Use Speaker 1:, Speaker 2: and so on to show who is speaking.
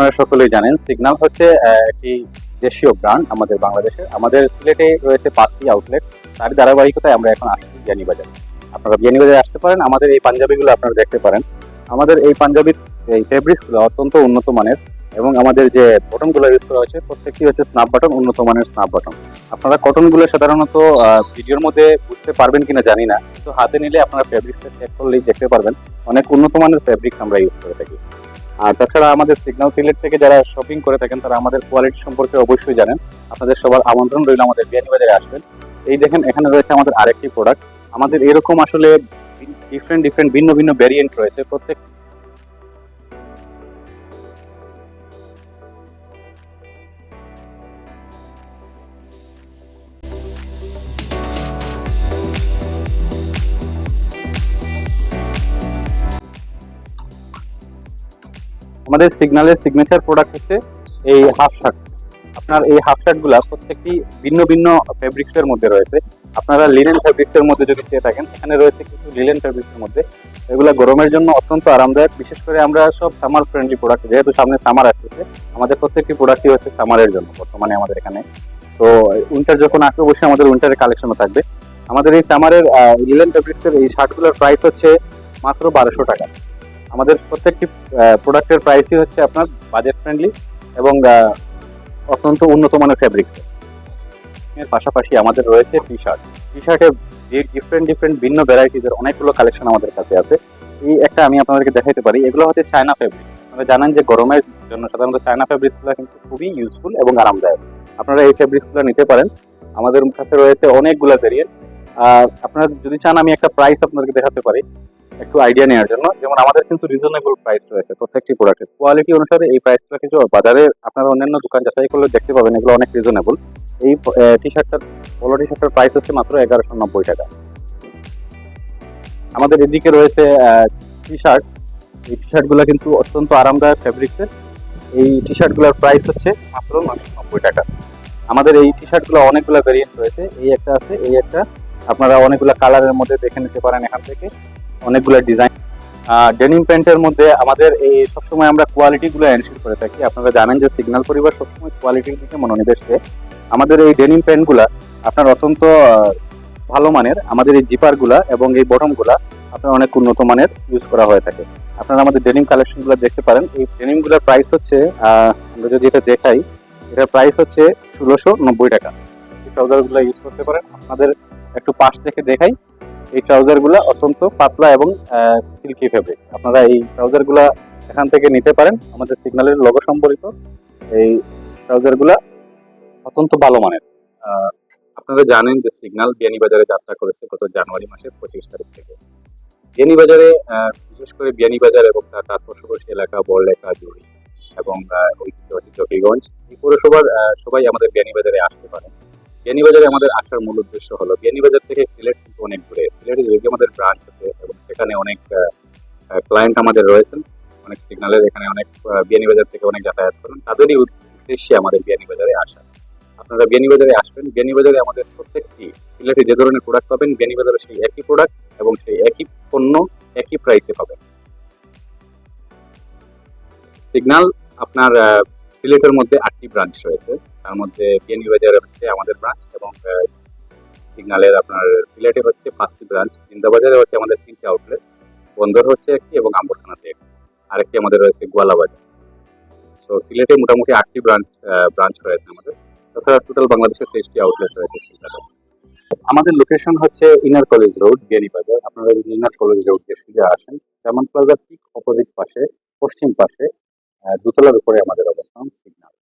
Speaker 1: আপনারা সকলেই জানেন সিগন্যাল হচ্ছে একটি দেশীয় ব্র্যান্ড আমাদের বাংলাদেশে। আমাদের সিলেটে রয়েছে 5টি আউটলেট। তার ধারাবাহিকতায় আমরা এখন আসছি বিয়ানীবাজারে। আপনারা বিয়ানীবাজারে আসতে পারেন, আমাদের এই পাঞ্জাবিগুলো আপনারা দেখতে পারেন। আমাদের এই পাঞ্জাবির এই ফেব্রিক্সগুলো অত্যন্ত উন্নত মানের, এবং আমাদের যে বটনগুলো ইউজ করা হয়েছে প্রত্যেকটি হচ্ছে স্ন্যাপ বাটন, উন্নত মানের স্ন্যাপ বাটন। আপনারা কটনগুলো সাধারণত ভিডিওর মধ্যে বুঝতে পারবেন কিনা জানি না, কিন্তু হাতে নিলে আপনারা ফেব্রিক্সটা চেক করলেই দেখতে পারবেন অনেক উন্নত মানের ফেব্রিক্স আমরা ইউজ করে থাকি। আর তাছাড়া আমাদের সিগন্যাল সিলেট থেকে যারা শপিং করে থাকেন তারা আমাদের কোয়ালিটি সম্পর্কে অবশ্যই জানেন। আপনাদের সবার আমন্ত্রণ রইল আমাদের বিয়ানীবাজারে আসবেন। এই দেখেন এখানে রয়েছে আমাদের আরেকটি প্রোডাক্ট। আমাদের এরকম আসলে ডিফারেন্ট ডিফারেন্ট ভিন্ন ভিন্ন ভ্যারিয়েন্ট রয়েছে প্রত্যেক। আমাদের সিগন্যালের সিগনেচার প্রোডাক্ট হচ্ছে এই হাফ শার্ট। আপনার এই হাফ শার্ট গুলা প্রত্যেকটি ভিন্ন ভিন্ন ফেব্রিক্স এর মধ্যে রয়েছে। আপনারা লিনেন ফেব্রিক্স এর মধ্যে যদি চেয়ে থাকেন, এখানে রয়েছে কিছু লিনেন ফেব্রিক্স এর মধ্যে। এগুলা গরমের জন্য অত্যন্ত আরামদায়ক। বিশেষ করে আমরা সব সামার ফ্রেন্ডলি প্রোডাক্ট, যেহেতু সামনে সামার আসতেছে, আমাদের প্রত্যেকটি প্রোডাক্টই হচ্ছে সামারের জন্য বর্তমানে আমাদের এখানে। তো উইন্টার যখন আসবে অবশ্যই আমাদের উইন্টারের কালেকশনও থাকবে। আমাদের এই সামারের লিনেন ফেব্রিক্স এর এই শার্টগুলোর প্রাইস হচ্ছে মাত্র 1200 টাকা। আমাদের প্রত্যেকটি প্রোডাক্টের প্রাইসই হচ্ছে আপনার বাজেট ফ্রেন্ডলি এবং অত্যন্ত উন্নত মানের ফেব্রিক্স। এর পাশাপাশি আমাদের রয়েছে টি শার্ট। টি শার্টের ডিফারেন্ট ডিফারেন্ট ভিন্ন ভ্যারাইটিজের অনেকগুলো কালেকশন আমাদের কাছে আছে। এই একটা আমি আপনাদেরকে দেখাইতে পারি। এগুলো হচ্ছে চায়না ফেব্রিক। আপনারা জানেন যে গরমের জন্য সাধারণত চায়না ফেব্রিক্সগুলো কিন্তু খুবই ইউজফুল এবং আরামদায়ক। আপনারা এই ফেব্রিক্সগুলো নিতে পারেন। আমাদের কাছে রয়েছে অনেকগুলো ভেরিয়েন্ট। আপনারা যদি চান আমি একটা প্রাইস আপনাদেরকে দেখাতে পারি একটু আইডিয়া নেওয়ার জন্য। যেমন আমাদের কিন্তু রিজনেবল প্রাইস রয়েছে প্রত্যেকটি প্রোডাক্টের। কোয়ালিটি অনুসারে এই প্রাইসগুলো কিন্তু বাজারে আপনারা অন্যান্য দোকান যাচাই করলে দেখতে পাবেন এগুলো অনেক রিজনেবল। এই টি শার্টটার পোলো টি শার্টের প্রাইস হচ্ছে মাত্র 1190 টাকা। আমাদের এদিকে রয়েছে টি শার্ট। এই টি শার্ট গুলা কিন্তু অত্যন্ত আরামদায়ক ফেব্রিক্সের। এই টি শার্ট গুলার প্রাইস হচ্ছে মাত্র 990 টাকা। আমাদের এই টি শার্ট গুলো অনেকগুলো ভেরিয়েন্ট রয়েছে। এই একটা আছে, এই একটা। আপনারা অনেকগুলো কালারের মধ্যে দেখে নিতে পারেন এখান থেকে, অনেকগুলো ডিজাইন। ডেনিম প্যান্টের মধ্যে আমাদের এই সবসময় আমরা কোয়ালিটি গুলো এনশিওর করে থাকি। আপনারা জানেন যে সিগন্যাল পরিবার সবসময় কোয়ালিটির দিকে মনোনিবেশ করে। আমাদের এই ডেনিম প্যান্ট গুলা আপনার অত্যন্ত ভালো মানের। আমাদের এই জিপার গুলা এবং এই বটম গুলা আপনার অনেক উন্নত মানের ইউজ করা হয়ে থাকে। আপনারা আমাদের ডেনিম কালেকশন গুলো দেখতে পারেন। এই ডেনিম গুলার প্রাইস হচ্ছে আমরা যদি এটা দেখাই, এটার প্রাইস হচ্ছে 1690 টাকা। এই ট্রাউজার গুলা ইউজ করতে পারেন। আপনাদের একটু পাশ থেকে দেখাই। এই ট্রাউজার গুলা অত্যন্ত পাতলা এবং সিল্কি ফেব্রিক্স। আপনারা এই ট্রাউজার গুলা এখান থেকে নিতে পারেন। আমাদের সিগন্যালের লোগো সম্বলিত এই ট্রাউজার গুলা অত্যন্ত ভালো মানের। আপনারা জানেন যে সিগন্যাল বিয়ানীবাজারে যাত্রা করেছে গত জানুয়ারি মাসের 25 তারিখ থেকে। বিয়ানীবাজারে বিশেষ করে বিয়ানীবাজার এবং তার পার্শ্ববর্তী এলাকা বড়লেখা, জুড়ি এবং ঐতিহ্যবাহী জকিগঞ্জ, এই পৌরসভার সবাই আমাদের বিয়ানীবাজারে আসতে পারেন। বিয়ানীবাজারে আমাদের আসার মূল উদ্দেশ্য হলো, বিয়ানীবাজার থেকে সিলেট কিন্তু অনেক দূরে। সিলেটে যেহেতু আমাদের ব্রাঞ্চ আছে এবং সেখানে অনেক ক্লায়েন্ট আমাদের রয়েছেন, অনেক সিগন্যালের এখানে অনেক বিয়ানীবাজার থেকে অনেক যাতায়াত করেন, তাদেরই উদ্দেশ্যে আমাদের বিয়ানীবাজারে আসা। আপনারা বিয়ানীবাজারে আসবেন। বিয়ানীবাজারে আমাদের প্রত্যেকটি সিলেটে যে ধরনের প্রোডাক্ট পাবেন বিয়ানীবাজারে সেই একই প্রোডাক্ট এবং সেই একই পণ্য একই প্রাইসে পাবেন। সিগন্যাল আপনার সিলেটের মধ্যে 8টি ব্রাঞ্চ রয়েছে। তার মধ্যে বিয়ানীবাজারে হচ্ছে আমাদের ব্রাঞ্চ এবং সিগন্যালের আপনার সিলেটে হচ্ছে 5টি ব্রাঞ্চ। জিন্দাবাজারে হচ্ছে আমাদের 3টি আউটলেট, বন্দর হচ্ছে একটি এবং আম্বরখানাতে একটি, আরেকটি আমাদের রয়েছে গোয়ালাবাজার। তো সিলেটে মোটামুটি 8টি ব্রাঞ্চ রয়েছে আমাদের। তাছাড়া টোটাল বাংলাদেশের 23টি আউটলেট রয়েছে সিলেটে। আমাদের লোকেশন হচ্ছে ইনার কলেজ রোড, বিয়ানীবাজার। আপনারা যদি ইনার কলেজ রোড দিয়ে সোজা আসেন, জামান প্লাজার ঠিক অপোজিট পাশে পশ্চিম পাশে দোতলার উপরে আমাদের অবস্থান সিগন্যাল।